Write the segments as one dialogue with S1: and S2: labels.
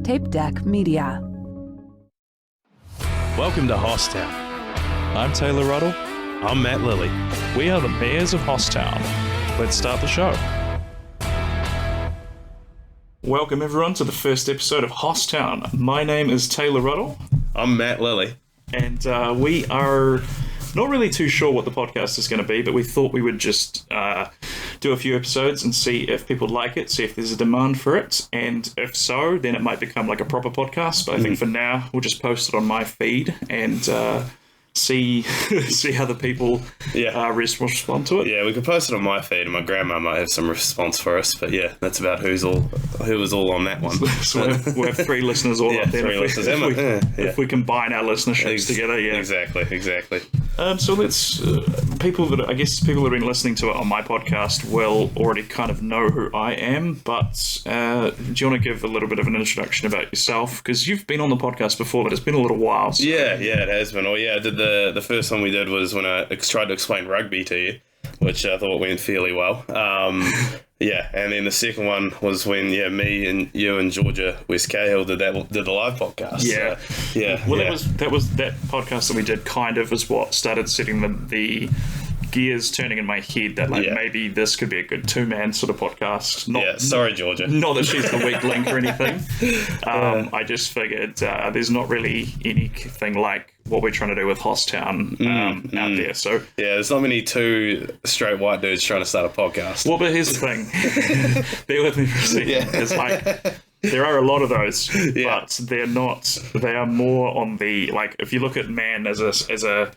S1: Tape Deck Media.
S2: Welcome to HossTown. I'm Taylor Ruddle.
S3: I'm Matt Lilley.
S2: We are the Mayors of HossTown. Let's start the show. Welcome everyone to the first episode of HossTown. My name is Taylor Ruddle.
S3: I'm Matt Lilley.
S2: And we are not really too sure what the podcast is going to be, but we thought we would just do a few episodes and see if people like it, see if there's a demand for it, and if so, then it might become like a proper podcast. But I think for now, we'll just post it on my feed and see how the people respond to it.
S3: Yeah, we could post it on my feed, and my grandma might have some response for us. But yeah, that's about who was all on that one.
S2: So we have three listeners all up there. If we combine our listenerships together, yeah,
S3: exactly.
S2: So let's people that have been listening to it on my podcast will already kind of know who I am. But do you want to give a little bit of an introduction about yourself? Because you've been on the podcast before, but it's been a little while. So.
S3: Yeah, it has been. Oh yeah, I did the first one we did was when I tried to explain rugby to you, which I thought went fairly well. Yeah, and then the second one was when me and you and Georgia West Cahill did the live podcast.
S2: Yeah,
S3: so, yeah.
S2: Well, that was that podcast that we did. Kind of is what started setting the gears turning in my head that maybe this could be a good two-man sort of podcast.
S3: Sorry, Georgia.
S2: Not that she's the weak link or anything. I just figured there's not really anything like what we're trying to do with HossTown out there. So
S3: yeah, there's not many two straight white dudes trying to start a podcast.
S2: Well, but here's the thing. Bear with me for a second. Yeah. It's like there are a lot of those, but they're not. They are more on the if you look at man as a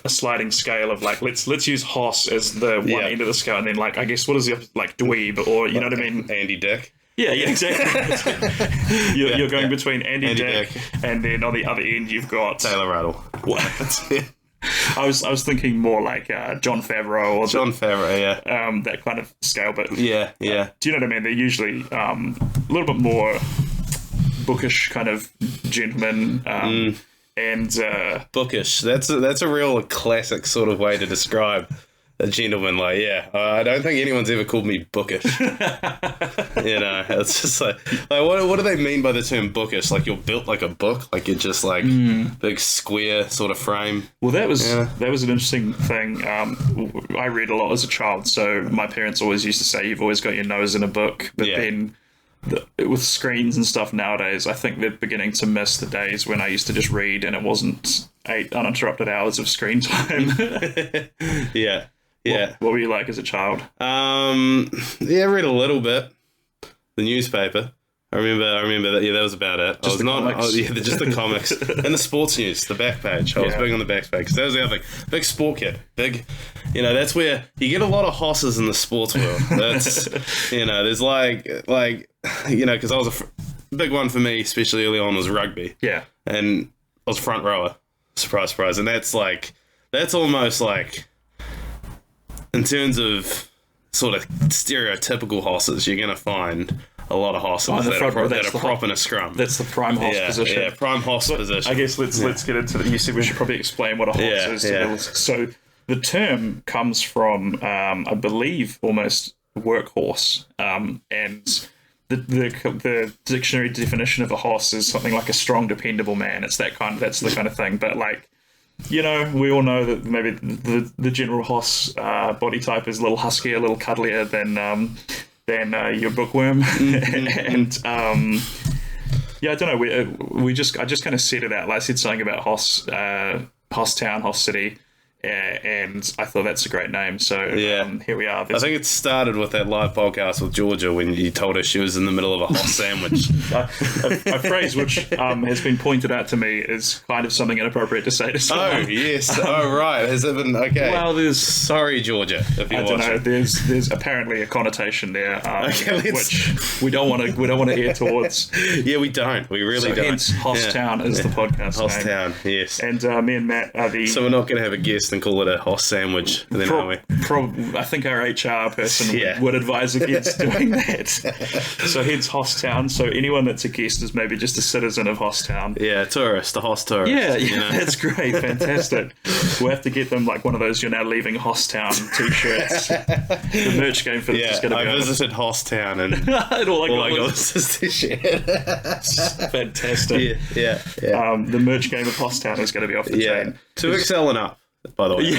S2: sliding scale of let's use Hoss as the one end of the scale, and then I guess what is the dweeb, or you know what I mean?
S3: Andy Dick.
S2: Yeah, exactly. You're going between Andy Dick, and then on the other end you've got
S3: Taylor Ruddle.
S2: What? I was thinking more like John Favreau or that kind of scale, but do you know what I mean? They're usually a little bit more bookish kind of gentlemen. And
S3: bookish. That's a real classic sort of way to describe a gentleman. I don't think anyone's ever called me bookish. It's just what do they mean by the term bookish? You're built like a book, you're just big square sort of frame.
S2: Well, that was an interesting thing. I read a lot as a child, so my parents always used to say you've always got your nose in a book, but then with screens and stuff nowadays, I think they're beginning to miss the days when I used to just read and it wasn't 8 uninterrupted hours of screen time.
S3: Yeah.
S2: What were you like as a child?
S3: I read a little bit. The newspaper. I remember that. Yeah, that was about it. Just the comics and the sports news, the back page. I was big on the back page. That was the other thing. Big sport kid. Big, that's where you get a lot of hosses in the sports world. That's, there's because I was a big one for me, especially early on, was rugby. Yeah. And I was front rower. Surprise. And that's almost in terms of sort of stereotypical hosses, you're going to find a lot of hosses that are prop in a scrum.
S2: That's the prime hoss position.
S3: Yeah, prime hoss position.
S2: I guess let's get into it. You said we should probably explain what a hoss is. Yeah. So the term comes from, I believe, almost workhorse. And the dictionary definition of a hoss is something like a strong, dependable man. It's that's the kind of thing. But we all know that maybe the general hoss body type is a little huskier, a little cuddlier than your bookworm. And I don't know. I just kind of said it out. I said something about HossTown, Hoss City. And I thought that's a great name. So here we are.
S3: I think it started with that live podcast with Georgia when you told her she was in the middle of a Hoss sandwich.
S2: a phrase which has been pointed out to me is kind of something inappropriate to say to someone.
S3: Oh, yes. Right. Has it been... Okay.
S2: Well,
S3: sorry, Georgia, if you're watching.
S2: I don't know. There's apparently a connotation there, which we don't want to air towards.
S3: Yeah, we don't. We really don't.
S2: Hence, HossTown is the podcast
S3: HossTown, yes.
S2: And me and Matt are the...
S3: So we're not going to have a guest than call it a Hoss sandwich. Then, are we?
S2: I think our HR person would advise against doing that. So hence HossTown. So anyone that's a guest is maybe just a citizen of HossTown.
S3: Yeah, tourist, a Hoss tourist.
S2: Yeah, that's great, fantastic. We'll have to get them like one of those "You're now leaving HossTown" t-shirts. The merch game for this is going to be.
S3: I visited HossTown and
S2: all I got
S3: was this t-shirt.
S2: Fantastic.
S3: Yeah.
S2: The merch game of HossTown is going to be off the chain.
S3: 2XL and up. By the way,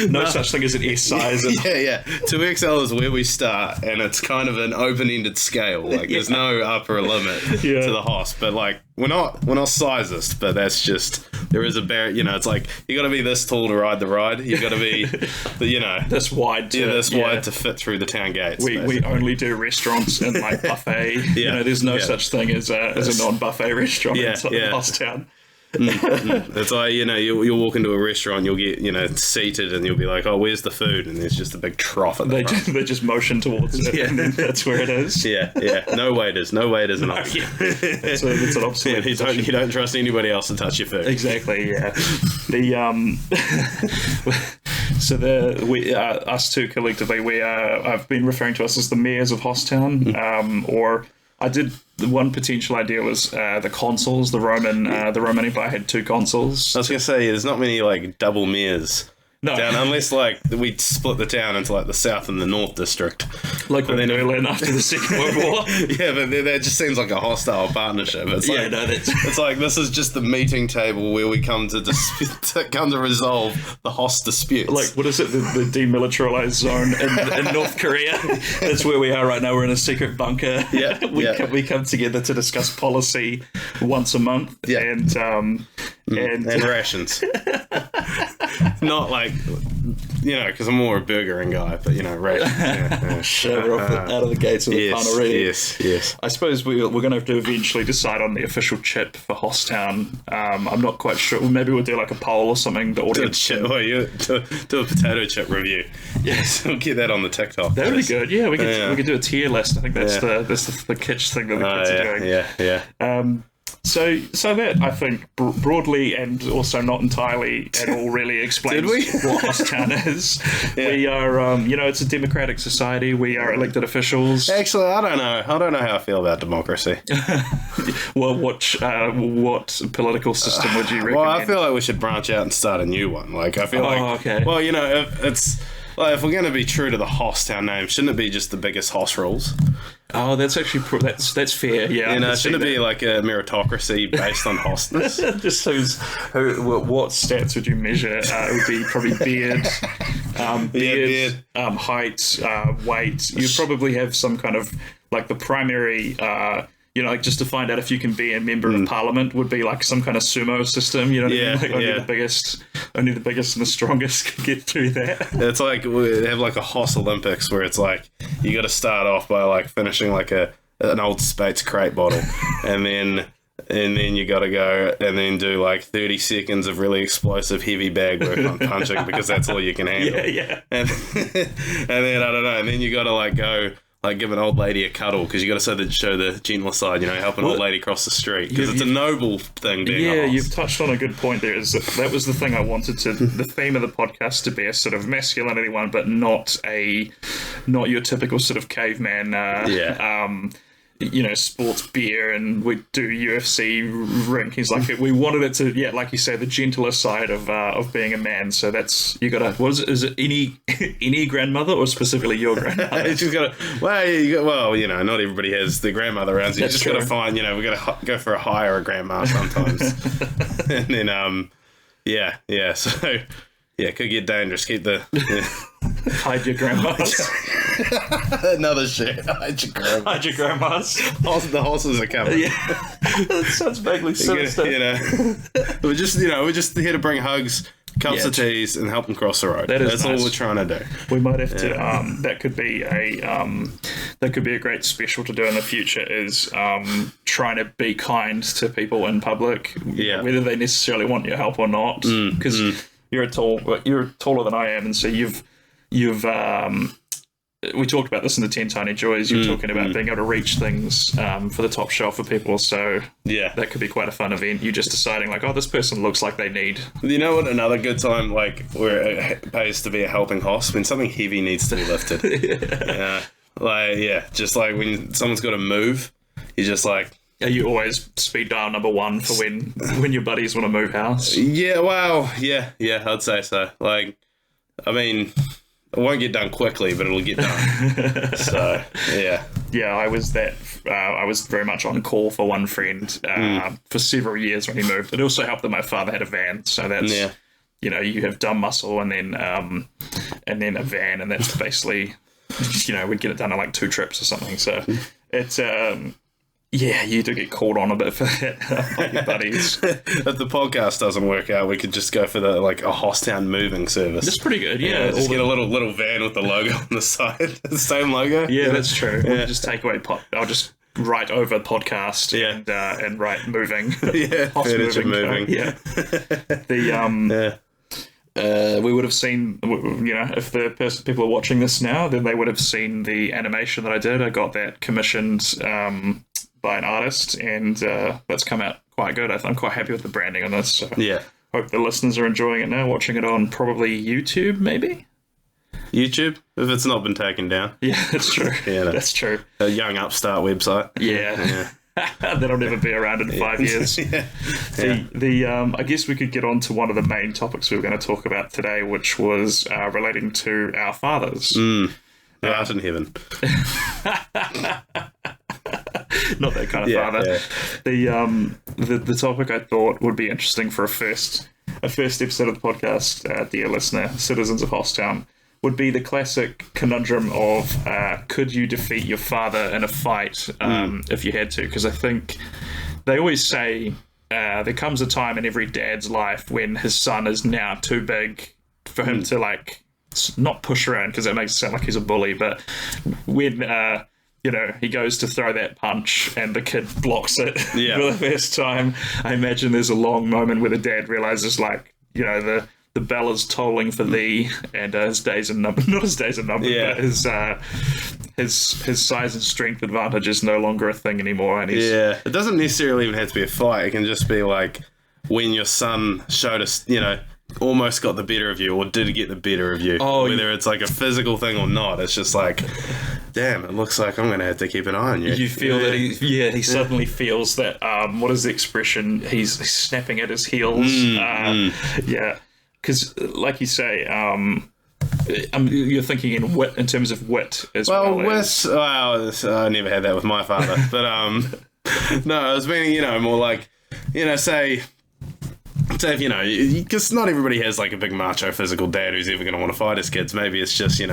S2: no such thing as an S size.
S3: 2XL is where we start, and it's kind of an open-ended scale. Like there's no upper limit to the Hoss, but like we're not sizist, but that's just there is a barrier. You know, it's like you got to be this tall to ride the ride. You got to be,
S2: this wide.
S3: Wide to fit through the town gates.
S2: We only do restaurants and like buffet. There's no such thing as a non-buffet restaurant in HossTown.
S3: That's why you'll walk into a restaurant, you'll get seated, and you'll be like, oh, where's the food? And there's just a big trough at the front.
S2: They just motion towards it, and then that's where it is.
S3: No waiters and all.
S2: That's an obsolete.
S3: You don't trust anybody else to touch your food.
S2: Exactly. Yeah. Us two collectively, I've been referring to us as the mayors of HossTown, or I did. The one potential idea was the consuls. The Roman Empire had 2 consuls.
S3: I was gonna say there's not many like double mayors.
S2: No.
S3: Down, unless like we split the town into like the south and the north district,
S2: like when Berlin after the Second World War.
S3: Yeah, but that just seems like a hostile partnership. It's it's like this is just the meeting table where we come to resolve the Hoss disputes.
S2: Like what is it? The demilitarized zone in North Korea. That's where we are right now. We're in a secret bunker. We come together to discuss policy once a month. And
S3: rations. Not like, because I'm more a burgering guy, but, rations.
S2: We're out of the gates of the fun already.
S3: Yes.
S2: I suppose we're going to have to eventually decide on the official chip for HossTown. I'm not quite sure. Maybe we'll do like a poll or something. The audience.
S3: Do a potato chip review. Yes, we'll get that on the TikTok.
S2: That would be good. Yeah, we could do a tier list. I think that's the kitsch thing that the kids are doing.
S3: Yeah.
S2: So that, I think, broadly and also not entirely at all really explains what HossTown is. Yeah. We are, it's a democratic society. We are elected officials.
S3: Actually, I don't know how I feel about democracy.
S2: Well, what political system would you recommend?
S3: Well, I feel like we should branch out and start a new one. Like, I feel
S2: okay.
S3: Well, if we're going to be true to the HossTown name, shouldn't it be just the biggest Hoss rules?
S2: Oh, that's actually that's fair. Yeah,
S3: shouldn't it be like a meritocracy based on Hossness?
S2: Just what stats would you measure? It would be probably beard, height, weight. You'd probably have some kind of like the primary. Just to find out if you can be a member of parliament would be like some kind of sumo system. You know what I mean? Like only the biggest and the strongest can get through that.
S3: It's like we have like a Hoss Olympics where it's like you got to start off by like finishing like an old Spates crate bottle, and then you got to go and then do like 30 seconds of really explosive heavy bag work on punching because that's all you can handle.
S2: Yeah.
S3: And then I don't know, and then you got to like go. Like give an old lady a cuddle because you got to show the gentler side, help an old lady cross the street because it's a noble thing being a Hoss.
S2: You've touched on a good point there. That was the thing I wanted the theme of the podcast to be a sort of masculinity one, but not your typical sort of caveman. Sports beer and we do UFC ring. He's like, we wanted it to, like you say, the gentler side of being a man. So that's, you gotta, is it any grandmother or specifically your grandmother?
S3: She's gotta, not everybody has their grandmother around, so you just gotta find, we gotta go for a hire a grandma sometimes. And then, so, it could get dangerous. Keep the...
S2: Hide your grandmas.
S3: Another shit. Hide your grandmas. The horses are coming.
S2: Yeah. That sounds vaguely sinister.
S3: We're just here to bring hugs, cups of teas, and help them cross the road. That's all we're trying to do.
S2: We might have to. That could be a great special to do in the future. Is trying to be kind to people in public, whether they necessarily want your help or not. Because you're taller than I am, and so you've we talked about this in the 10 Tiny Joys. You're talking about being able to reach things for the top shelf for people. So that could be quite a fun event. You just deciding like, oh, this person looks like they need.
S3: You know what? Another good time, like where it pays to be a helping hoss, when something heavy needs to be lifted. Just like when someone's got to move, you're just like.
S2: Are you always speed dial number 1 for when your buddies want to move house?
S3: Yeah, well, yeah, I'd say so. Like, I mean, it won't get done quickly, but it'll get done. So, yeah.
S2: Yeah, I was very much on call for one friend for several years when he moved. It also helped that my father had a van, so that's you have dumb muscle and then a van, and that's basically we'd get it done in like 2 trips or something. So it's you do get called on a bit for that by your buddies.
S3: If the podcast doesn't work out, we could just go for a HossTown moving service.
S2: That's pretty good, yeah.
S3: Just get a little van with the logo on the side, the same logo.
S2: Yeah, that's true. We'll just take away I'll just write over podcast and write moving.
S3: Furniture moving.
S2: We would have seen, if the people are watching this now, then they would have seen the animation that I did. I got that commissioned by an artist, and that's come out quite good. I'm quite happy with the branding on this. So hope the listeners are enjoying it now, watching it on probably YouTube, maybe?
S3: YouTube, if it's not been taken down.
S2: Yeah, that's true. That's true.
S3: A young upstart website.
S2: Yeah. That'll never be around in 5 years. I guess we could get on to one of the main topics we were going to talk about today, which was relating to our fathers.
S3: Out in heaven.
S2: Not that kind of father. The topic I thought would be interesting for a first episode of the podcast, dear listener, citizens of HossTown, would be the classic conundrum of could you defeat your father in a fight if you had to? Because I think they always say there comes a time in every dad's life when his son is now too big for him to not push around, because that makes it sound like he's a bully, but when he goes to throw that punch and the kid blocks it for the first time, I imagine there's a long moment where the dad realizes the bell is tolling for thee, and his days are numbered. Not his days are numbered, but his size and strength advantage is no longer a thing anymore. And
S3: it doesn't necessarily even have to be a fight. It can just be like when your son showed us, almost got the better of you, or did get the better of you. Whether it's like a physical thing or not, it's just like, damn, it looks like I'm going to have to keep an eye on you.
S2: You feel that he suddenly feels that, what is the expression? He's snapping at his heels. Because, like you say, you're thinking in terms of wit as well.
S3: I never had that with my father, but no, I was meaning, more like, say if because not everybody has like a big macho physical dad who's ever going to want to fight his kids. Maybe it's just he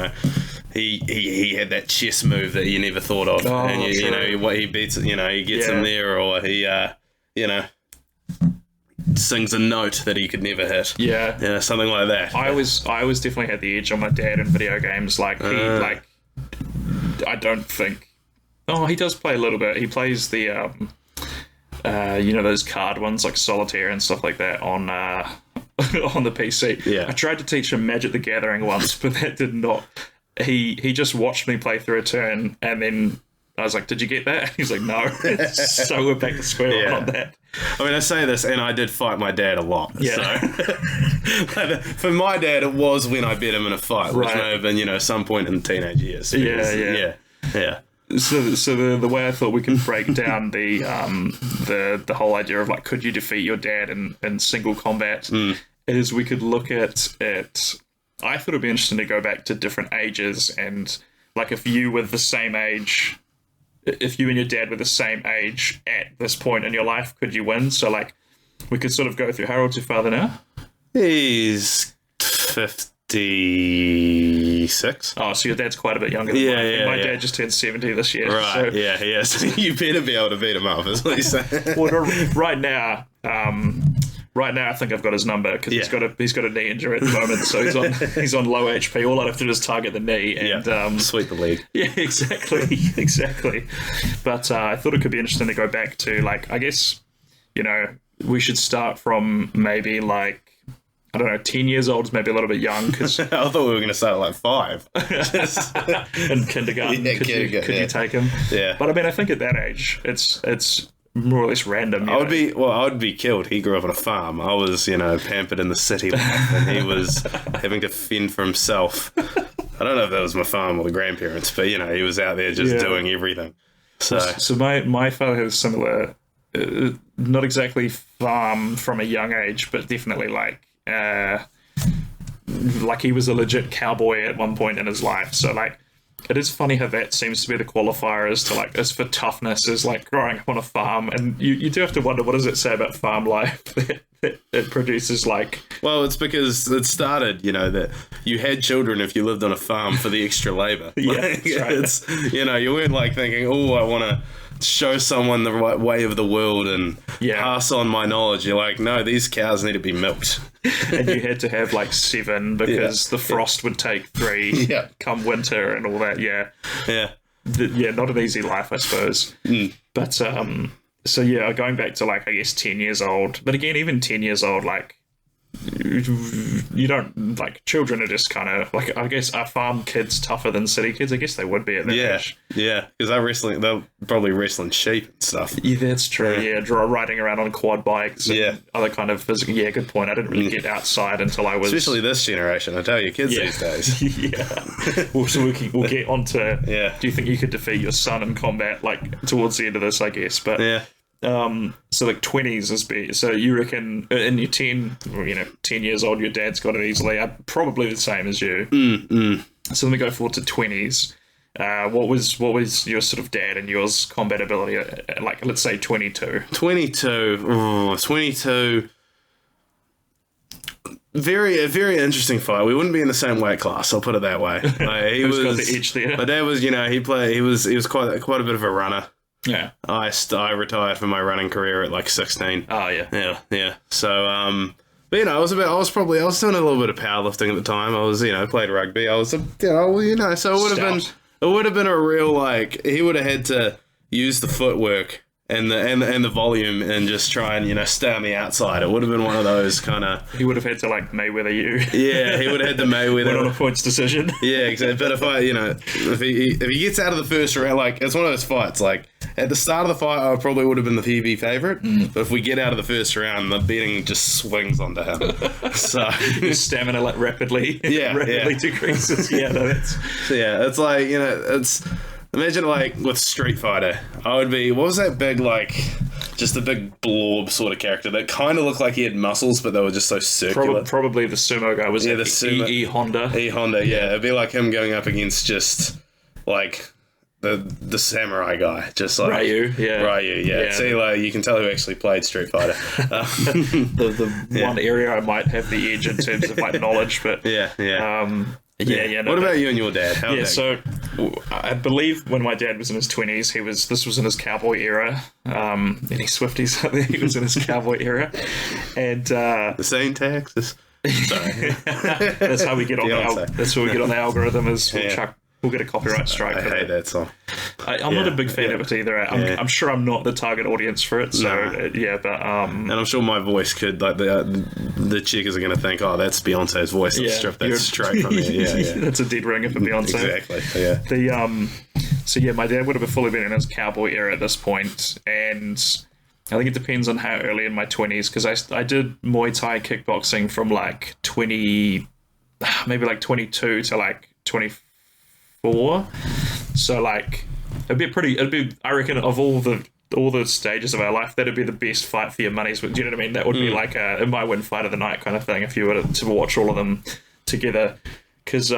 S3: had that chess move that you never thought of, and he beats he gets him there, or he sings a note that he could never hit. Something like that.
S2: I always definitely had the edge on my dad in video games. I don't think. Oh, he does play a little bit. He plays the those card ones like Solitaire and stuff like that on on the PC. I tried to teach him Magic the Gathering once, but that did not. He just watched me play through a turn, and then I was like, "Did you get that?" He's like, "No." So we're back to square one on that.
S3: I mean, I say this, and I did fight my dad a lot. So for my dad, it was when I beat him in a fight, which may have been some point in the teenage years.
S2: So the way I thought we could break down the whole idea of could you defeat your dad in single combat is we could look at it. I thought it'd be interesting to go back to different ages, and if you were the same age, if you and your dad were the same age at this point in your life, could you win? So we could sort of go through. How old's your father now?
S3: He's 56.
S2: Oh, so your dad's quite a bit younger than mine. My dad just turned 70 this year.
S3: Right, so. So you better be able to beat him up, is what he's saying.
S2: Well, right now, I think I've got his number, because he's got a knee injury at the moment, so he's on low HP. All I'd have to do is target the knee and
S3: sweep the leg.
S2: Yeah, exactly. But I thought it could be interesting to go back to I guess we should start from maybe I don't know, 10 years old is maybe a little bit young because
S3: I thought we were going to start at like 5.
S2: in kindergarten, could you take him?
S3: Yeah.
S2: But I mean, I think at that age, it's more or less random.
S3: I would be killed. He grew up on a farm. I was, pampered in the city life, and he was having to fend for himself. I don't know if that was my farm or the grandparents, but he was out there just doing everything. So
S2: my father has similar, not exactly farm from a young age, but definitely like he was a legit cowboy at one point in his life. So like, it is funny how that seems to be the qualifier as for toughness, is like growing up on a farm. And you do have to wonder, what does it say about farm life that it produces like...
S3: Well, it's because it started, that you had children if you lived on a farm for the extra labor.
S2: Yeah, that's right.
S3: It's, you weren't like thinking, oh, I want to show someone the right way of the world and pass on my knowledge. You're like, no, these cows need to be milked.
S2: And you had to have like 7 because the frost would take 3 come winter and all that. Not an easy life, I suppose. But so going back to like, I guess 10 years old, but again, even 10 years old, like, you don't, like, children are just kind of like, I guess, are farm kids tougher than city kids? I guess they would be at that age.
S3: Yeah, because they're probably wrestling sheep and stuff.
S2: Yeah, that's true. Riding around on quad bikes and other kind of physical. Yeah, good point. I didn't really get outside until I was... Especially
S3: this generation, I tell you, kids these days.
S2: We'll get on to... Do you think you could defeat your son in combat, like, towards the end of this, I guess? But... so like 20s is big. So you reckon in your 10 years old, your dad's got it easily. I'm probably the same as you. So let me go forward to 20s. What was your sort of dad and yours combat ability? Like, let's say 22.
S3: 22. A very interesting fight. We wouldn't be in the same weight class. I'll put it that way. Like, he was got the edge there. My dad was, he was quite a bit of a runner.
S2: Yeah.
S3: I retired from my running career at like 16.
S2: Oh yeah.
S3: Yeah. So but I was doing a little bit of powerlifting at the time. I was, played rugby. I was so it would have been a real, like, he would have had to use the footwork and the volume and just try and stay on the outside. It would have been one of those kind of...
S2: He would have had to like Mayweather you.
S3: Yeah, he would have had to Mayweather.
S2: Went on a points decision.
S3: Yeah, exactly. But if if he gets out of the first round, like, it's one of those fights. Like, at the start of the fight, I probably would have been the PB favorite. But if we get out of the first round, the betting just swings onto him. So
S2: your stamina like rapidly decreases.
S3: It's like it's. Imagine, like, with Street Fighter, I would be... What was that big, like... Just a big blob sort of character that kind of looked like he had muscles, but they were just so circular.
S2: Probably the sumo guy. Was it the sumo? E Honda?
S3: E Honda, yeah. It'd be like him going up against just, like, the samurai guy. Just like...
S2: Ryu,
S3: yeah. See, like, you can tell who actually played Street Fighter.
S2: The one area I might have the edge in terms of, like, knowledge, but... What
S3: about you and your dad?
S2: So I believe when my dad was in his 20s, this was in his cowboy era. Any Swifties out there? He was in his cowboy era, and
S3: the same Texas. Sorry,
S2: that's how we get on. That's how we get on the algorithm. Is we'll get a copyright strike.
S3: I hate that song.
S2: I'm not a big fan of it either. I'm sure I'm not the target audience for it. So and
S3: I'm sure my voice could, like, the chickers are going to think, oh, that's Beyonce's voice. Let's strip that straight from there. Yeah.
S2: That's a dead ringer for Beyonce.
S3: Exactly. Yeah.
S2: My dad would have fully been in his cowboy era at this point, and I think it depends on how early in my 20s, because I did Muay Thai kickboxing from like 20, maybe like 22 to like 24. So like it'd be I reckon of all the stages of our life, that'd be the best fight for your money's. Do you know what I mean? That would be like it might win fight of the night kind of thing if you were to watch all of them together, because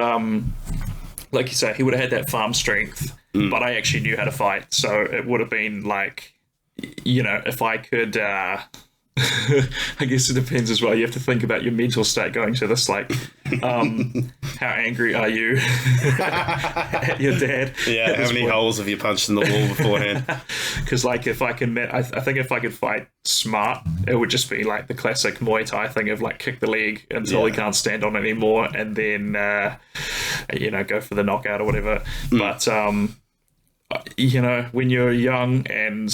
S2: like you say, he would have had that farm strength, but I actually knew how to fight, so it would have been like, if I could I guess it depends as well. You have to think about your mental state going to this, like, how angry are you at your dad?
S3: Yeah, how many holes have you punched in the wall beforehand?
S2: Because, like, I think if I could fight smart, it would just be like the classic Muay Thai thing of, like, kick the leg until he can't stand on it anymore, and then, go for the knockout or whatever. But when you're young and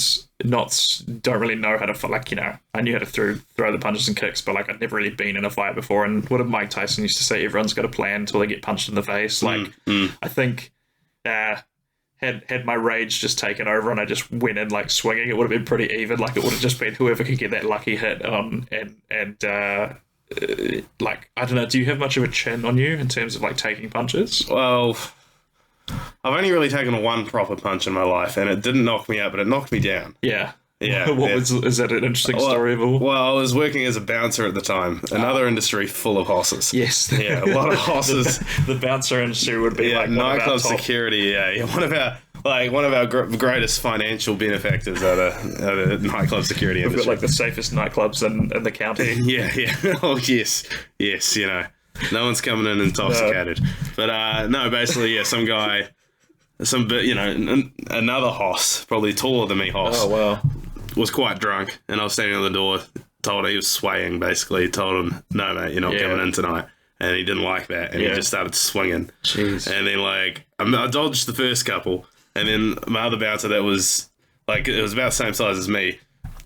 S2: don't really know how to, like, I knew how to throw the punches and kicks, but like I'd never really been in a fight before. And what did Mike Tyson used to say? Everyone's got a plan until they get punched in the face. Like, I think had my rage just taken over and I just went in like swinging, it would have been pretty even. Like, it would have just been whoever could get that lucky hit on. Like, I don't know, do you have much of a chin on you in terms of like taking punches?
S3: Well, I've only really taken one proper punch in my life, and it didn't knock me out, but it knocked me down.
S2: Yeah.
S3: Yeah.
S2: Is that an interesting story of all?
S3: Well, I was working as a bouncer at the time. Another industry full of hosses.
S2: Yes.
S3: Yeah, a lot of hosses.
S2: the bouncer industry would be like
S3: nightclub security. Yeah, one of our greatest financial benefactors at a nightclub security industry.
S2: We've got like the safest nightclubs in the county.
S3: Yeah. Oh yes. No one's coming in intoxicated. No. But no, basically, yeah, some guy, another hoss, probably taller than me hoss.
S2: Oh wow.
S3: Was quite drunk, and I was standing on the door. Told him, he was swaying. Basically, told him, "No, mate, you're not coming in tonight." And he didn't like that, and he just started swinging.
S2: Jeez.
S3: And then I dodged the first couple, and then my other bouncer that was it was about the same size as me,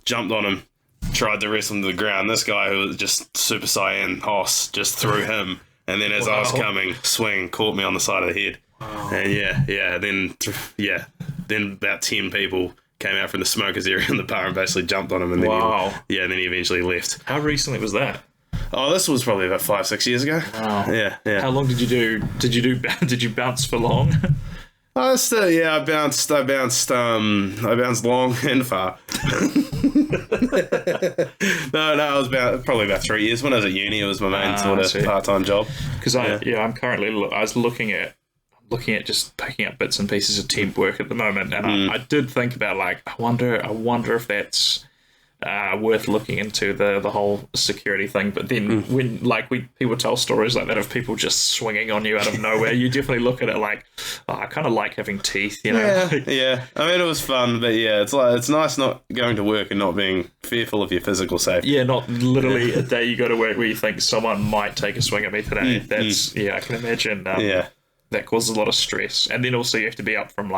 S3: jumped on him, tried to wrestle him to the ground. This guy who was just Super Saiyan hoss just threw him, and then as I was coming, caught me on the side of the head.
S2: Wow.
S3: And then about 10 people came out from the smokers area in the bar and basically jumped on him, and then then he eventually left.
S2: How recently was that?
S3: Oh, this was probably about 5-6 years ago.
S2: Wow.
S3: Yeah.
S2: How long did you do? Did you bounce for long?
S3: I bounced long and far. No, I was probably about 3 years. When I was at uni, it was my main sort of part-time job.
S2: Because I'm currently, I was looking at just picking up bits and pieces of temp work at the moment, and I did think about I wonder if that's worth looking into the whole security thing. But then when people tell stories like that of people just swinging on you out of nowhere, you definitely look at it like, I kind of like having teeth,
S3: Yeah. I mean, it was fun, but it's nice not going to work and not being fearful of your physical safety.
S2: Yeah, not literally a day you go to work where you think someone might take a swing at me today. That's I can imagine. That causes a lot of stress, and then also you have to be up from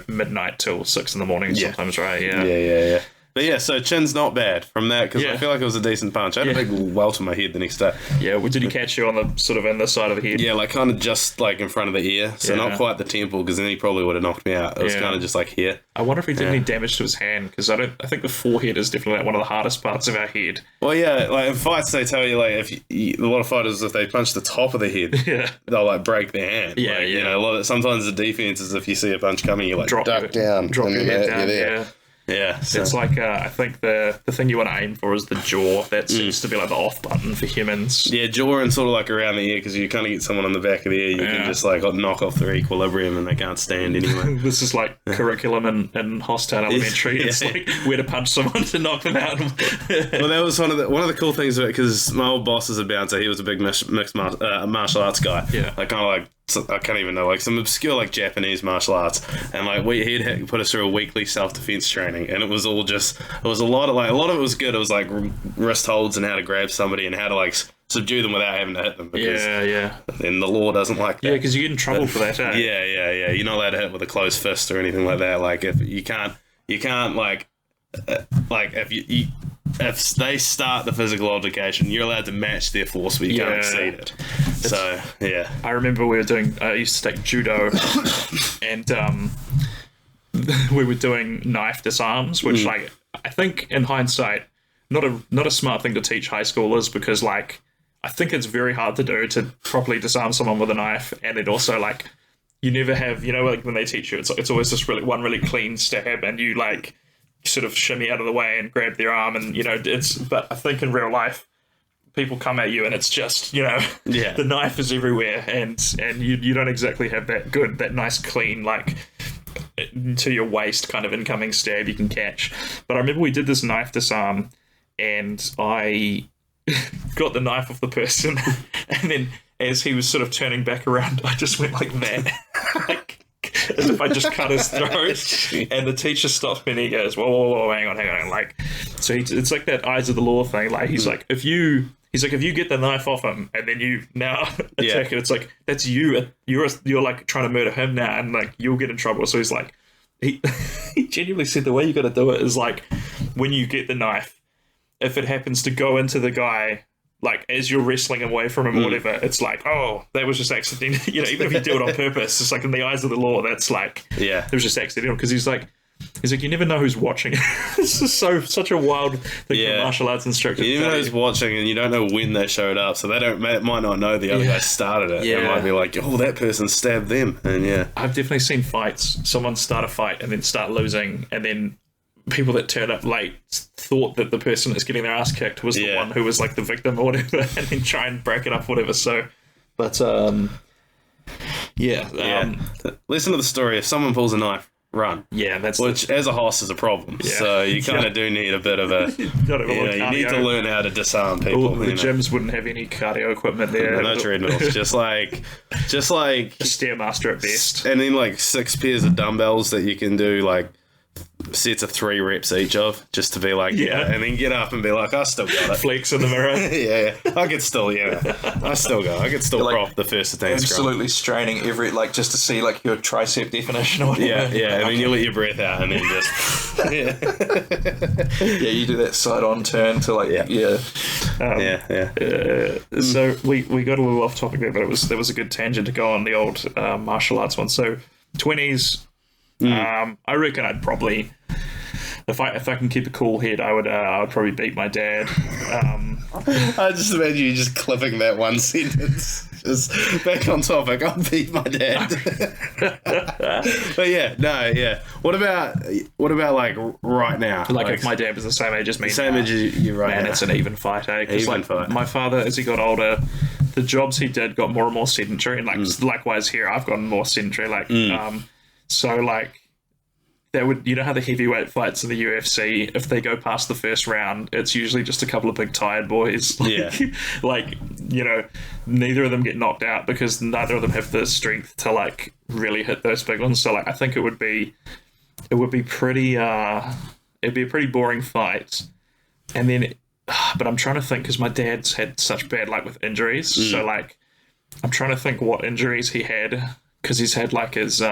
S2: midnight till 6 a.m. sometimes, right?
S3: Yeah. But yeah, so chin's not bad from that, because I feel like it was a decent punch. I had a big welt on my head the next day.
S2: Yeah, did he catch you on the sort of in the side of the head?
S3: Yeah, kind of just in front of the ear, so not quite the temple, because then he probably would have knocked me out. It was kind of just here.
S2: I wonder if he did any damage to his hand, because I think the forehead is definitely one of the hardest parts of our head.
S3: Well, yeah, in fights they tell you if a lot of fighters, if they punch the top of the head, they'll break their hand. Yeah. Sometimes the defense is if you see a punch coming, you duck down,
S2: drop your head down.
S3: You're there. Yeah, so.
S2: It's I think the thing you want to aim for is the jaw. That seems to be the off button for humans.
S3: Yeah, jaw and sort of around the ear, because you kind of get someone on the back of the ear, you can just knock off their equilibrium and they can't stand anyway.
S2: This is curriculum in HossTown Elementary. It's where to punch someone to knock them out.
S3: Well, that was one of the cool things about it, because my old boss is a bouncer. He was a big mixed martial arts guy.
S2: Yeah,
S3: I can't even know, some obscure Japanese martial arts, and he'd put us through a weekly self-defense training, and it was all it was a lot of it was good. It was wrist holds and how to grab somebody and how to subdue them without having to hit them, because then the law doesn't like that. Yeah,
S2: because you get in trouble for that.
S3: Yeah. You're not allowed to hit with a closed fist or anything like that. If you can't if they start the physical altercation, you're allowed to match their force, but you can't exceed it. So, yeah.
S2: I remember I used to take judo, and we were doing knife disarms, which, I think in hindsight, not a smart thing to teach high schoolers, because, I think it's very hard to do to properly disarm someone with a knife, and it also, you never have, when they teach you, it's always just one really clean stab, and you, sort of shimmy out of the way and grab their arm, and but I think in real life people come at you and it's just the knife is everywhere, and you don't exactly have that nice clean to your waist kind of incoming stab you can catch. But I remember we did this knife disarm, and I got the knife off the person, and then as he was sort of turning back around, I just went like that. As if I just cut his throat, and the teacher stops me and he goes, whoa, hang on. So it's that eyes of the law thing. He's if you he's like, if you get the knife off him and then you now attack him, it's like, that's you. You're like trying to murder him now, and like you'll get in trouble. So he's like, he genuinely said the way you got to do it is like, when you get the knife, if it happens to go into the guy, like as you're wrestling away from him or whatever, it's like, oh, that was just accidental. You know, even if you do it on purpose, it's like in the eyes of the law, that's like, it was just accidental. Because he's like, you never know who's watching. This is such a wild thing for martial arts instructor.
S3: You never know who's watching, and you don't know when they showed up, so they might not know the other guy started it. They might be like, oh, that person stabbed them, and
S2: I've definitely seen fights. Someone start a fight and then start losing, and then people that turn up late thought that the person that's getting their ass kicked was the one who was like the victim or whatever, and then try and break it up, or whatever. So, but
S3: listen to the story. If someone pulls a knife, run.
S2: Yeah,
S3: which as a hoss is a problem. Yeah. So you kind of do need a bit of a. You need to learn how to disarm people.
S2: The gyms wouldn't have any cardio equipment there.
S3: No treadmills. just like
S2: a stairmaster at best.
S3: And then like 6 pairs of dumbbells that you can do like sets of 3 reps each of, just to be like, and then get up and be like, I still got it.
S2: Flex in the mirror.
S3: I could still, I still go. I could still prop the first attempt.
S2: Absolutely straining every, like, just to see like your tricep definition or whatever.
S3: Yeah. And then you let your breath out and then just,
S2: you do that side on turn to like, So we got a little off topic there, but there was a good tangent to go on the old martial arts one. So 20s. I reckon I'd probably, if I can keep a cool head, I would probably beat my dad.
S3: I just imagine you just clipping that one sentence. Just back on topic. I'll beat my dad. But What about like right now?
S2: Like if my dad was the same age as me.
S3: Same age as you right now.
S2: Man, it's an even fight, eh?
S3: Even fight.
S2: My father, as he got older, the jobs he did got more and more sedentary, and like likewise here, I've gotten more sedentary. So, like, that would, you know how the heavyweight fights in the UFC, if they go past the first round, it's usually just a couple of big tired boys. Like, you know, neither of them get knocked out because neither of them have the strength to, like, really hit those big ones. So, like, I think it would be pretty, it'd be a pretty boring fight. And then, but I'm trying to think, because my dad's had such bad luck with injuries. So, like, I'm trying to think what injuries he had, because he's had, like, his,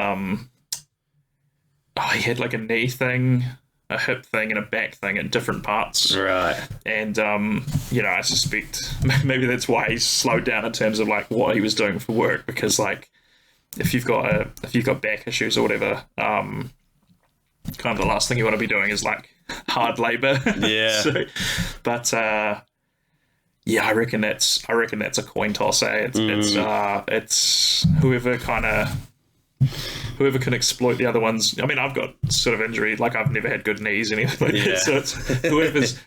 S2: he had like a knee thing, a hip thing, and a back thing at different parts.
S3: Right.
S2: And I suspect maybe that's why he's slowed down in terms of like what he was doing for work, because like if you've got back issues or whatever, kind of the last thing you want to be doing is like hard labor.
S3: Yeah.
S2: I reckon that's a coin toss. It's whoever can exploit the other ones. I mean, I've got sort of injury, like I've never had good knees, anything like that. So it's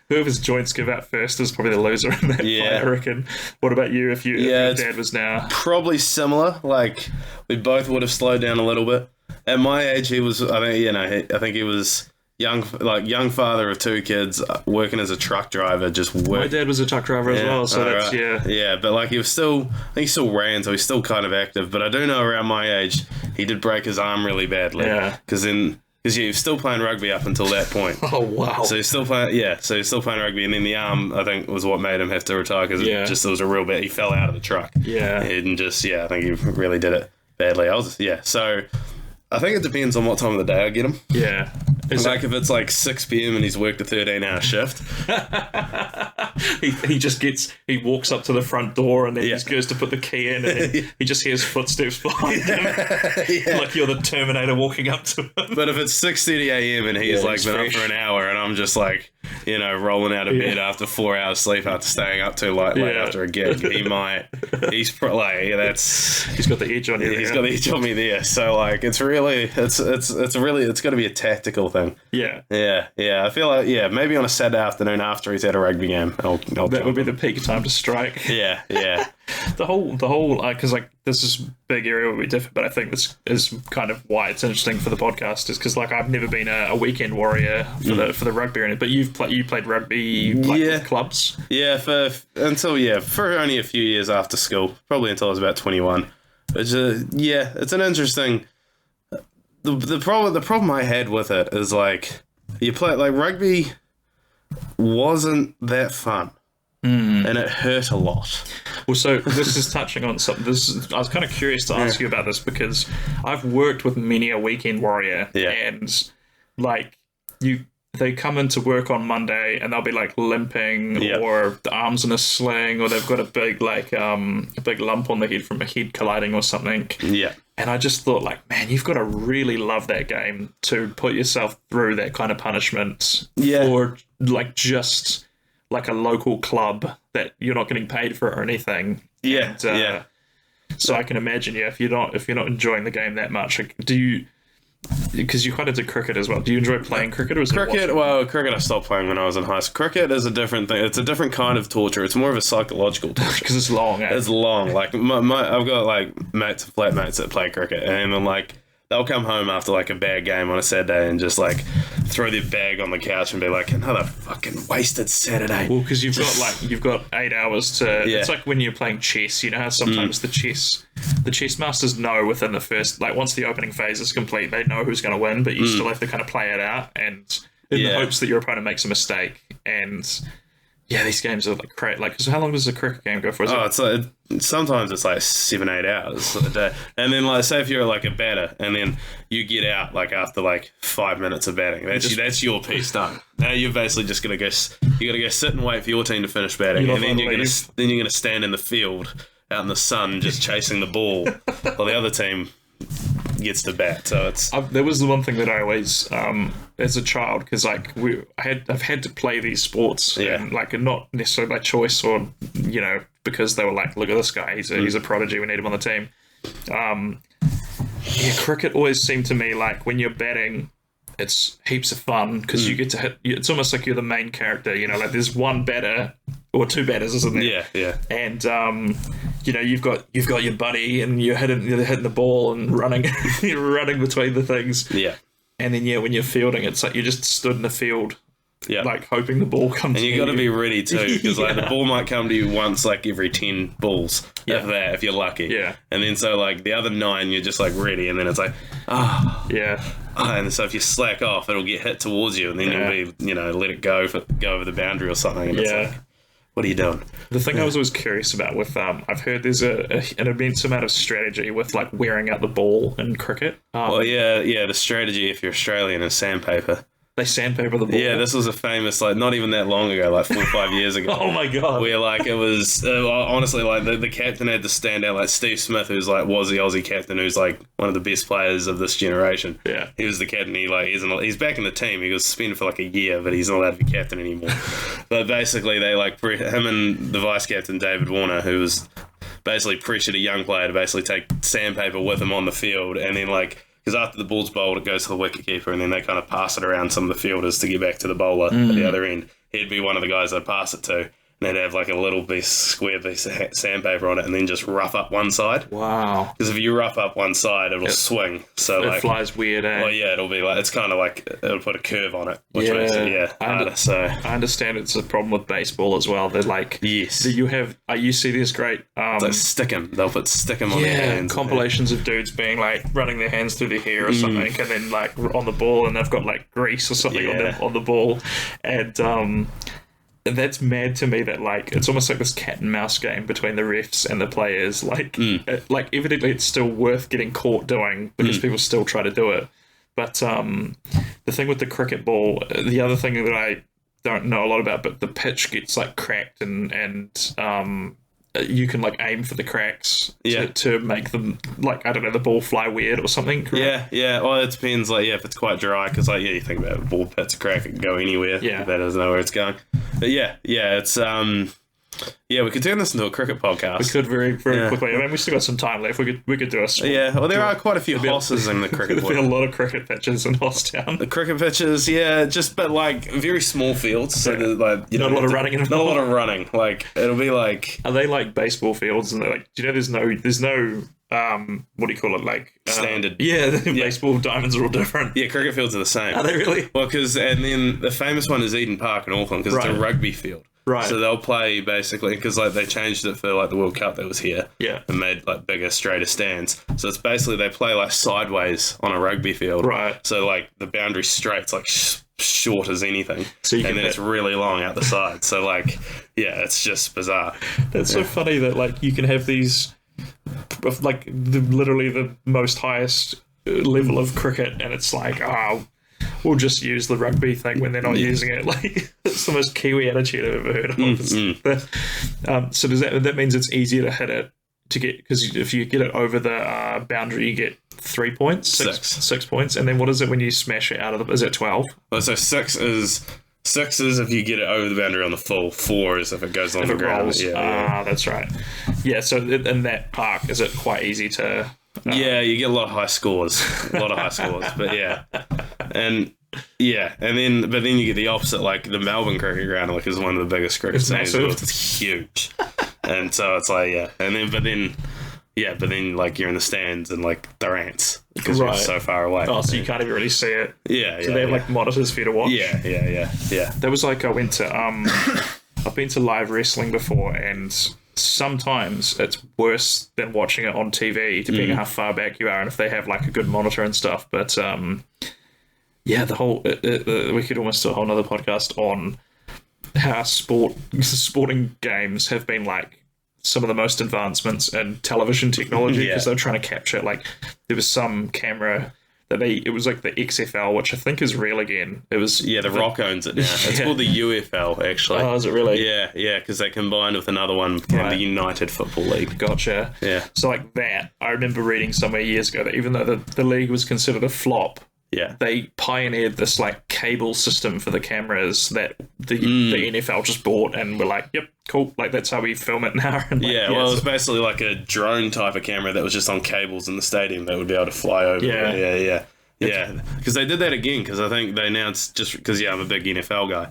S2: whoever's joints give out first is probably the loser in that fight, I reckon. What about you? If your dad was now
S3: probably similar. Like we both would have slowed down a little bit. At my age, he was. I think he was young father of 2 kids, working as a truck driver. My
S2: dad was a truck driver as well, so that's right.
S3: Yeah, but like he still ran, so he's still kind of active. But I do know around my age, he did break his arm really badly. Yeah, because he was still playing rugby up until that point.
S2: Oh wow!
S3: So he's still playing. Yeah, so he's still playing rugby, and then the arm I think was what made him have to retire, because it was a real bad. He fell out of the truck.
S2: Yeah,
S3: and I think he really did it badly. So I think it depends on what time of the day I get him.
S2: Yeah.
S3: If it's like 6 p.m. and he's worked a 13-hour shift.
S2: he walks up to the front door and then he just goes to put the key in, and then he just hears footsteps behind him. Like you're the Terminator walking up to him.
S3: But if it's 6:30 a.m. and he's like been up for an hour and I'm just like, rolling out of bed after 4 hours sleep after staying up too late after a gig, he's got
S2: the edge on you.
S3: He's got the edge on me there. So like it's got to be a tactical thing.
S2: Yeah.
S3: I feel like maybe on a Saturday afternoon after he's had a rugby game,
S2: that would be the peak time to strike.
S3: Yeah.
S2: the whole because like this is big area where we differ, but I think this is kind of why it's interesting for the podcast, is because like I've never been a weekend warrior for the rugby or anything, but you played rugby with clubs.
S3: Yeah, for only a few years after school, probably until I was about 21. It's an interesting. The problem I had with it is like you play like rugby wasn't that fun. and it hurt a lot.
S2: Well, so this is touching on something. I was kind of curious to ask you about this because I've worked with many a weekend warrior, and like they come into work on Monday and they'll be like limping or the arms in a sling, or they've got a big big lump on the head from a head colliding or something. Yeah. And I just thought, like, man, you've got to really love that game to put yourself through that kind of punishment for like just like a local club that you're not getting paid for or anything. Yeah. And, so I can imagine, if you're not enjoying the game that much, like, do you? Because you kind of did cricket as well. Do you enjoy playing cricket? Or is
S3: cricket? Well, cricket I stopped playing when I was in high school. Cricket is a different thing. It's a different kind of torture. It's more of a psychological torture.
S2: Because it's long.
S3: It's long. Like I've got like flatmates that play cricket, and then like they'll come home after like a bad game on a Saturday and just like throw their bag on the couch and be like, another fucking wasted Saturday.
S2: Well, because you've got 8 hours to. Yeah. It's like when you're playing chess. You know how sometimes the chess masters know within the first, like, once the opening phase is complete, they know who's going to win, but you still have to kind of play it out, and in the hopes that your opponent makes a mistake. And these games are like great. Like, so how long does a cricket game go for?
S3: It's like, sometimes it's like 7-8 hours a day. And then, like, say if you're like a batter, and then you get out like after like 5 minutes of batting, that's your piece done. Now you're basically just gonna go. You got to go sit and wait for your team to finish batting, and then you're gonna stand in the field out in the sun just chasing the ball while the other team gets to bat. So it's
S2: there was the one thing that I always as a child, because like I've had to play these sports, and like not necessarily by choice or because they were like, look at this guy, he's a prodigy, we need him on the team. Cricket always seemed to me like when you're batting, it's heaps of fun because you get to hit. It's almost like you're the main character. Like there's one batter or two batters, isn't there? Yeah. And you've got your buddy, and you're hitting the ball and running, you're running between the things. Yeah. And then when you're fielding, it's like you just stood in the field. Yeah, like hoping the ball comes.
S3: And you got to be ready too, because like the ball might come to you once like every 10 balls, if you're lucky. Yeah, and then so like the other 9, you're just like ready, and then it's like, and so if you slack off, it'll get hit towards you, and then you'll be, let it go over the boundary or something. And it's like, what are you doing?
S2: The thing I was always curious about with I've heard there's an immense amount of strategy with like wearing out the ball in cricket.
S3: The strategy if you're Australian is sandpaper.
S2: They sandpaper the ball.
S3: Yeah, this was a famous, like, not even that long ago, like 4 or 5 years ago.
S2: Oh my god!
S3: Where like it was honestly like the captain had to stand out, like Steve Smith, who's like was the Aussie captain, who's like one of the best players of this generation. Yeah, he was the captain. He's back in the team. He was suspended for like a year, but he's not allowed to be captain anymore. But basically, they like him and the vice captain David Warner, who was basically pressured a young player to basically take sandpaper with him on the field, and then like. Because after the ball's bowled, it goes to the wicketkeeper, and then they kind of pass it around some of the fielders to get back to the bowler at the other end. He'd be one of the guys they'd pass it to, and they'd have like a little square piece of sandpaper on it, and then just rough up one side. Wow. Because if you rough up one side, it'll swing. So
S2: it flies weird, eh?
S3: Well, yeah, it'll be like, it's kind of like, it'll put a curve on it, which makes it,
S2: I understand it's a problem with baseball as well. They're like,
S3: yes.
S2: You have, you see these great...
S3: it's like stickum. They'll put stickum on their hands.
S2: Compilations of dudes being like, running their hands through their hair or something, and then like on the ball, and they've got like grease or something on the ball. And that's mad to me that like it's almost like this cat and mouse game between the refs and the players. Like, like evidently it's still worth getting caught doing because people still try to do it. But the thing with the cricket ball, the other thing that I don't know a lot about, but the pitch gets like cracked and you can like aim for the cracks to make them like, I don't know, the ball fly weird or something. Correct?
S3: Yeah. Well, it depends. Like, if it's quite dry, because like, you think about it, ball pits a crack, it can go anywhere. Yeah, that doesn't know where it's going. But it's we could turn this into a cricket podcast.
S2: We could very quickly. I mean, we still got some time left. We could do a sport.
S3: Yeah. Well, there are quite a few hosses in the cricket.
S2: There've been a lot of cricket pitches in HossTown.
S3: The cricket pitches, but like very small fields. So like
S2: not a lot of running.
S3: Not a lot of running. Like it'll be like.
S2: Are they like baseball fields? And they're like, do you know? There's no. What do you call it? Like
S3: standard.
S2: Baseball diamonds are all different.
S3: Yeah, cricket fields are the same.
S2: Are they really?
S3: Well, and then the famous one is Eden Park in Auckland because it's a rugby field. Right. So they'll play basically because like they changed it for like the World Cup that was here. Yeah. And made like bigger, straighter stands. So it's basically they play like sideways on a rugby field. Right. So like the boundary's straight. It's like short as anything,
S2: so
S3: and then it's really long out the side. So like, yeah, it's just bizarre.
S2: That's so funny that like you can have these, like literally the most highest level of cricket, and it's like, we'll just use the rugby thing when they're not using it. Like, it's the most Kiwi attitude I've ever heard of. So does that means it's easier to hit it to get, because if you get it over the boundary, you get 3 points, six points, and then what is it when you smash it out of the? Is it 12?
S3: Well, so six is if you get it over the boundary on the full. 4 is if it goes on the ground. Yeah.
S2: That's right. Yeah. So in that park, is it quite easy to?
S3: Yeah, you get a lot of high scores, but yeah, and then you get the opposite, like the Melbourne cricket ground, like is one of the biggest cricket stadiums in the world. It's huge, and so it's like but then like you're in the stands and like they're ants because you're so far away.
S2: Oh, so you can't even really see it.
S3: Yeah.
S2: So they have like monitors for you to watch.
S3: Yeah.
S2: There was like, I went to I've been to live wrestling before, and sometimes it's worse than watching it on TV, depending on how far back you are and if they have like a good monitor and stuff. But the whole we could almost do a whole nother podcast on how sporting games have been like some of the most advancements in television technology, because they're trying to capture, like, there was some camera that it was like the XFL, which I think is real again. It was
S3: the Rock owns it now. It's called the UFL actually.
S2: Oh, is it really?
S3: Yeah, because they combined with another one, the United Football League.
S2: Gotcha.
S3: Yeah.
S2: So like that, I remember reading somewhere years ago that even though the league was considered a flop, they pioneered this like cable system for the cameras that the NFL just bought, and were like, yep, cool, like that's how we film it now. And like,
S3: well, it was basically like a drone type of camera that was just on cables in the stadium that would be able to fly over. Yeah, because they did that again, because I think they announced, just because I'm a big NFL guy,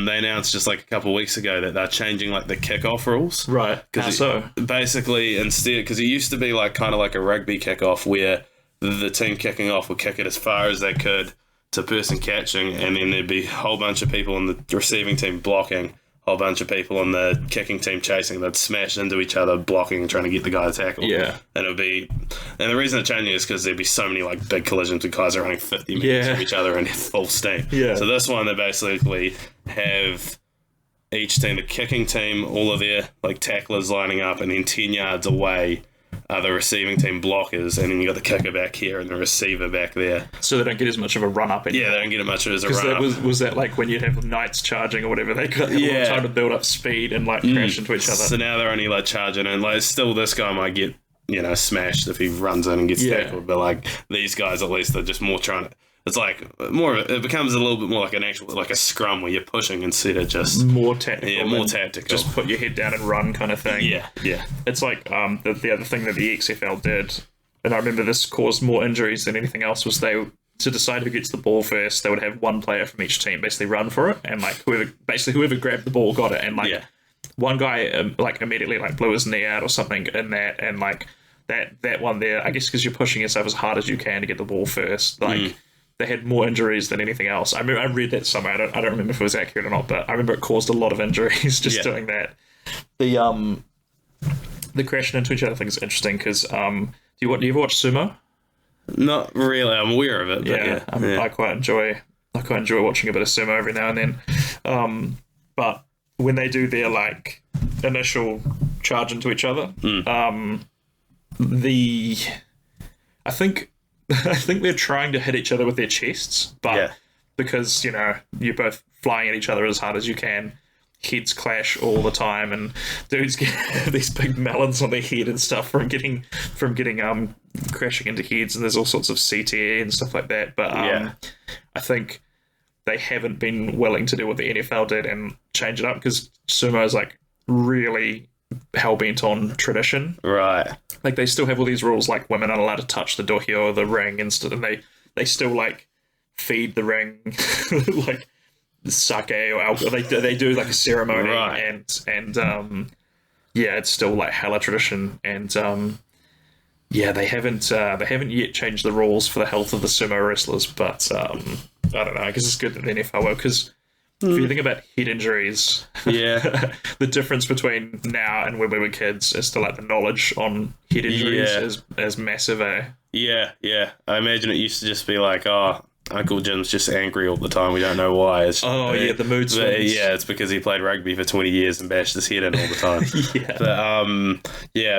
S3: they announced just like a couple of weeks ago that they're changing like the kickoff rules.
S2: Right. How so?
S3: Basically, instead, because it used to be like kind of like a rugby kickoff where the team kicking off would kick it as far as they could to person catching, and then there'd be a whole bunch of people on the receiving team blocking, a whole bunch of people on the kicking team chasing. They'd smash into each other, blocking and trying to get the guy to tackle. Yeah. And the reason they're changing is because there'd be so many like big collisions with guys are running 50 meters from each other and full steam. Yeah. So this one, they basically have each team, the kicking team, all of their like tacklers lining up, and then 10 yards away the receiving team blockers, and then you got the kicker back here and the receiver back there.
S2: So they don't get as much of a run up anymore.
S3: Yeah, they don't get as much as a run up.
S2: Was that like when you'd have knights charging or whatever, they got time to build up speed and like crash into each other?
S3: So now they're only like charging, and like still this guy might get, smashed if he runs in and gets tackled, but like these guys, at least, they're just more trying to, it's like it becomes a little bit more like an actual, like a scrum where you're pushing instead of just
S2: more technical.
S3: Yeah, more tactical.
S2: Just put your head down and run kind of thing.
S3: Yeah.
S2: It's like the other thing that the XFL did, and I remember this caused more injuries than anything else, was to decide who gets the ball first, they would have one player from each team basically run for it, and like whoever grabbed the ball got it, and like one guy like immediately like blew his knee out or something in that, and like that one there, I guess because you're pushing yourself as hard as you can to get the ball first, like. They had more injuries than anything else. I mean, I read that somewhere. I don't remember if it was accurate or not, but I remember it caused a lot of injuries just doing that. The crashing into each other thing is interesting because do you ever watch sumo?
S3: Not really. I'm aware of it. But
S2: I quite enjoy watching a bit of sumo every now and then. But when they do their like initial charge into each other, I think they're trying to hit each other with their chests, but because, you're both flying at each other as hard as you can, heads clash all the time, and dudes get these big melons on their head and stuff from getting crashing into heads, and there's all sorts of CTE and stuff like that. But I think they haven't been willing to do what the NFL did and change it up, because sumo is like really hell-bent on tradition.
S3: Right.
S2: Like they still have all these rules, like women aren't allowed to touch the dohyo or the ring, and they still like feed the ring like sake or alcohol. They do like a ceremony, and it's still like hella tradition, and they haven't yet changed the rules for the health of the sumo wrestlers, but I don't know, I guess it's good that the NFL will, because if you think about head injuries, the difference between now and when we were kids as to like the knowledge on head injuries is massive, eh?
S3: Yeah. I imagine it used to just be like, Uncle Jim's just angry all the time. We don't know why.
S2: The mood swings.
S3: Yeah, it's because he played rugby for 20 years and bashed his head in all the time.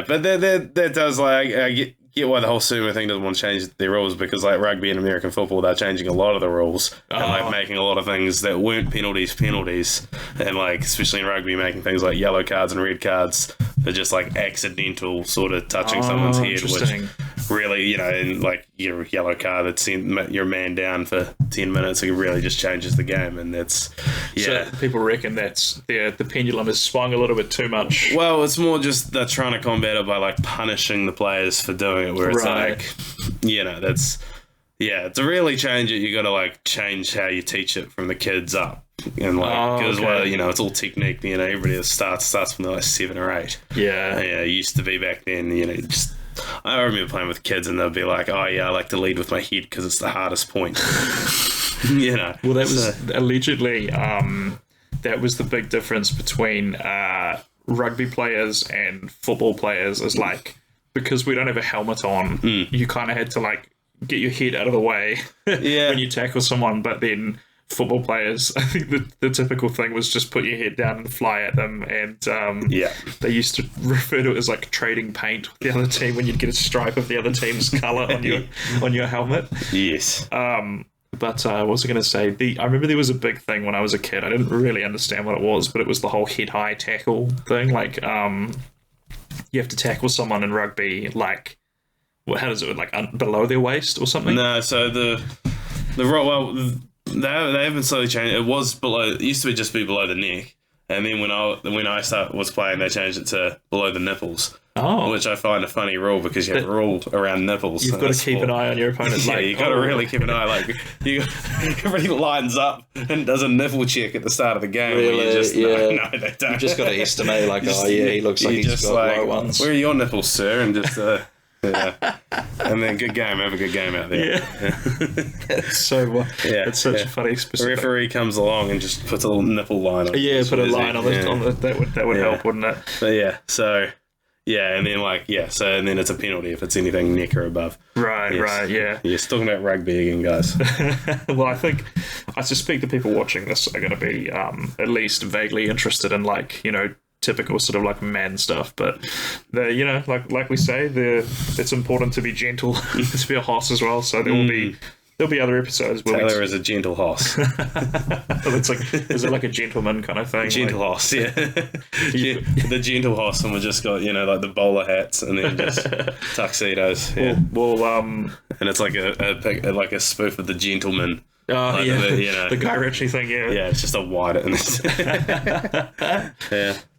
S3: But that does, like, I get why the whole sumo thing doesn't want to change their rules, because, like, rugby and American football, they're changing a lot of the rules and, like, making a lot of things that weren't penalties, and, like, especially in rugby, making things like yellow cards and red cards. They're just, like, accidental sort of touching someone's head, which really, you know, and, like, your yellow card that sent your man down for 10 minutes, it really just changes the game, and that's,
S2: So people reckon that's the pendulum has swung a little bit too much.
S3: Well, it's more just they're trying to combat it by, like, punishing the players for doing it, where it's like, you know, that's, to really change it, you got to, like, change how you teach it from the kids up. And, like, because, well, you know, it's all technique, you know, everybody that starts from like 7 or 8. Yeah. It used to be back then, you know, just, I remember playing with kids and they'd be like, oh, yeah, I like to lead with my head because it's the hardest point. You know. Well,
S2: that was allegedly, that was the big difference between rugby players and football players, is, like, because we don't have a helmet on, you kind of had to, like, get your head out of the way when you tackle someone, but then football players, I think the typical thing was just put your head down and fly at them, and they used to refer to it as, like, trading paint with the other team when you'd get a stripe of the other team's colour on your helmet.
S3: Yes.
S2: But what was I going to say? I remember there was a big thing when I was a kid. I didn't really understand what it was, but it was the whole head-high tackle thing. Like, you have to tackle someone in rugby, like, how does it, like, below their waist or something?
S3: No, so they haven't slowly changed. It was below. It used to just be below the neck, and then when I was playing, they changed it to below the nipples. Which I find a funny rule, because you have a rule around nipples.
S2: You've got to keep an eye on your opponent.
S3: Yeah, you got to really keep an eye. Like, everybody lines up and does a nipple check at the start of the game.
S4: Really?
S3: No, they don't.
S4: You've just got to estimate, like, he looks like he's got low ones.
S3: Where are your nipples, sir? And just and then good game. Have a good game out there.
S2: It's so it's such a funny specific.
S3: The referee comes along and just puts a little nipple line on.
S2: Put a line on the that would help, wouldn't it?
S3: But and then and then it's a penalty if it's anything neck or above.
S2: Right,
S3: Yes, talking about rugby again, guys.
S2: Well, I suspect the people watching this are going to be at least vaguely interested in, like, you know, typical sort of, like, man stuff, but you know, like we say, it's important to be gentle, to be a hoss as well. So there'll be other episodes.
S3: Taylor is a gentle hoss.
S2: It's like, is it like a gentleman kind of thing?
S3: Gentle hoss, the gentle hoss, and we just got, you know, like the bowler hats and then just tuxedos. Yeah.
S2: And
S3: it's like a spoof of the gentleman.
S2: The Guy Ritchie thing,
S3: Yeah, it's just a white.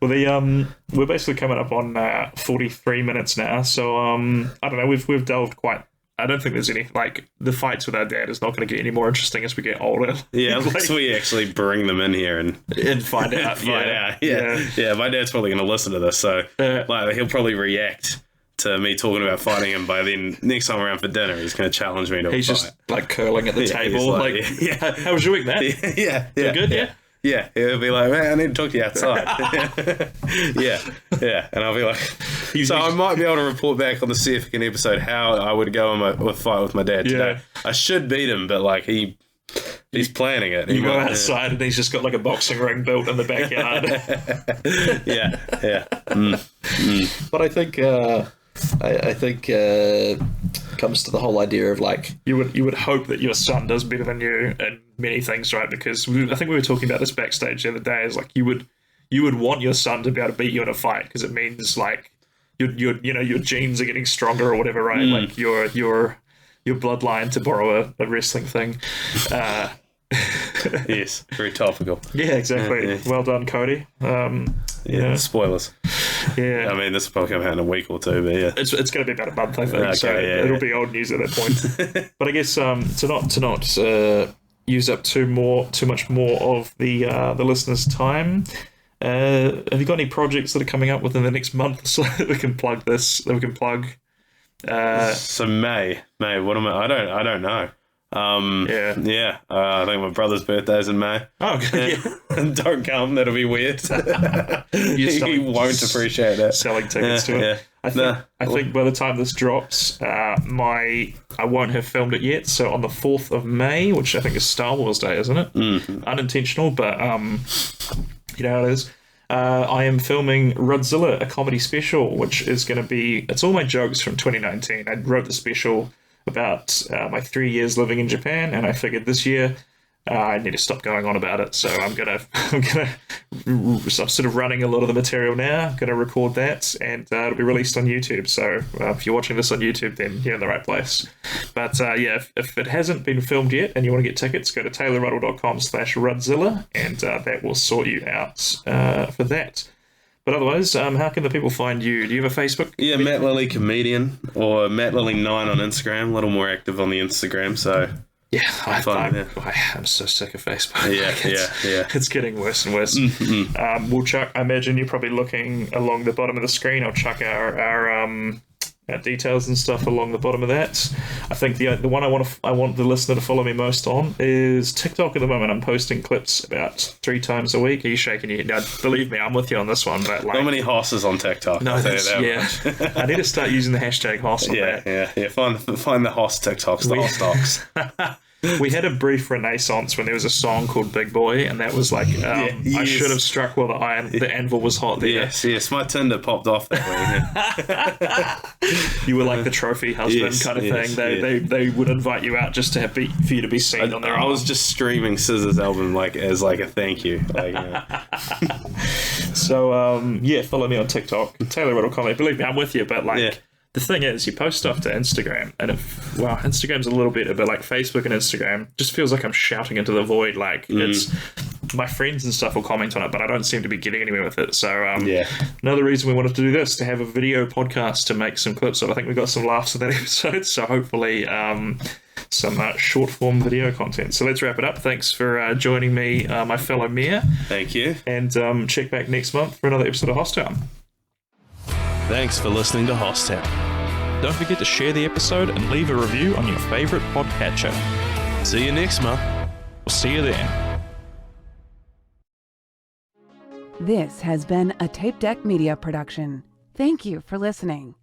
S2: Well, we're basically coming up on 43 minutes now, so I don't know. We've delved quite. I don't think there's any, like, the fights with our dad is not going to get any more interesting as we get older.
S3: Yeah, unless we actually bring them in here and
S2: find out.
S3: Yeah. My dad's probably going to listen to this, so like, he'll probably react to me talking about fighting him. By then, next time around for dinner, he's going to challenge me to a fight.
S2: He's just, like, curling at the table, like, how was your week, man?
S3: Yeah.
S2: Good.
S3: Yeah, he'll be like, man, I need to talk to you outside. And I'll be like, so I might be able to report back on the significant episode how I would go in a fight with my dad today. I should beat him, but, like, he's planning it.
S2: You go outside and he's just got, like, a boxing ring built in the backyard.
S4: But I think comes to the whole idea of, like,
S2: you would hope that your son does better than you in many things, right? Because I think we were talking about this backstage the other day. Is like you would want your son to be able to beat you in a fight, because it means, like, your genes are getting stronger or whatever, right? Like your bloodline, to borrow a wrestling thing.
S3: Yes, very topical.
S2: Yeah, exactly. Well done, Cody.
S3: Spoilers.
S2: Yeah,
S3: I mean, this will probably come out in a week or two, but
S2: it's going to be about a month, I think. It'll be old news at that point. But I guess to not use up too much more of the listeners' time. Have you got any projects that are coming up within the next month, so that we can plug this? That we can plug.
S3: So May. What am I? I don't know. I think my brother's birthday's in May.
S2: Oh, good. Yeah.
S3: Don't come, that'll be weird. He won't appreciate that.
S2: Selling tickets to it. Yeah. I think by the time this drops, I won't have filmed it yet. So on the 4th of May, which I think is Star Wars Day, isn't it? Mm-hmm. Unintentional, but you know how it is. I am filming Rudzilla, a comedy special, which is going to be... It's all my jokes from 2019. I wrote the special about my 3 years living in Japan, and I figured this year I need to stop going on about it. So I'm sort of running a lot of the material now. I'm gonna record that, and it'll be released on YouTube. So if you're watching this on YouTube, then you're in the right place. But if it hasn't been filmed yet and you want to get tickets, go to taylorruddle.com/Rudzilla, and that will sort you out for that. But otherwise, how can the people find you? Do you have a Facebook?
S3: Yeah, Matt Lilley Comedian, or Matt Lilley 9 on Instagram. A little more active on the Instagram, so...
S2: Yeah, I'm so sick of Facebook.
S3: Yeah.
S2: It's getting worse and worse. Mm-hmm. We'll chuck... I imagine you're probably looking along the bottom of the screen. I'll chuck our details and stuff along the bottom of that. I think the one I want the listener to follow me most on is TikTok at the moment. I'm posting clips about 3 times a week. Are you shaking your head? Now, believe me, I'm with you on this one. But
S3: not many hosses on TikTok.
S2: No, I need to start using the hashtag hoss on that.
S3: Yeah. Find the hoss TikToks, the hoss docs.
S2: We had a brief renaissance when there was a song called Big Boy, and that was like, I should have struck while the anvil was hot there.
S3: Yes, my Tinder popped off that
S2: way. You were like the trophy husband kind of thing. They would invite you out just to for you to be seen on their
S3: I was just streaming SZA's album as a thank you.
S2: So, follow me on TikTok, Taylor Ruddle Comedy. Believe me, I'm with you, but the thing is, you post stuff to Instagram, and Instagram's a little better, but like Facebook and Instagram just feels like I'm shouting into the void. Like it's my friends and stuff will comment on it, but I don't seem to be getting anywhere with it. So another reason we wanted to do this, to have a video podcast to make some clips of. I think we got some laughs in that episode, so hopefully some short form video content. So let's wrap it up. Thanks for joining me, my fellow mayor.
S3: Thank you.
S2: And check back next month for another episode of HossTown.
S5: Thanks for listening to HossTown. Don't forget to share the episode and leave a review on your favourite podcatcher. See you next month. We'll see you then.
S1: This has been a Tape Deck Media production. Thank you for listening.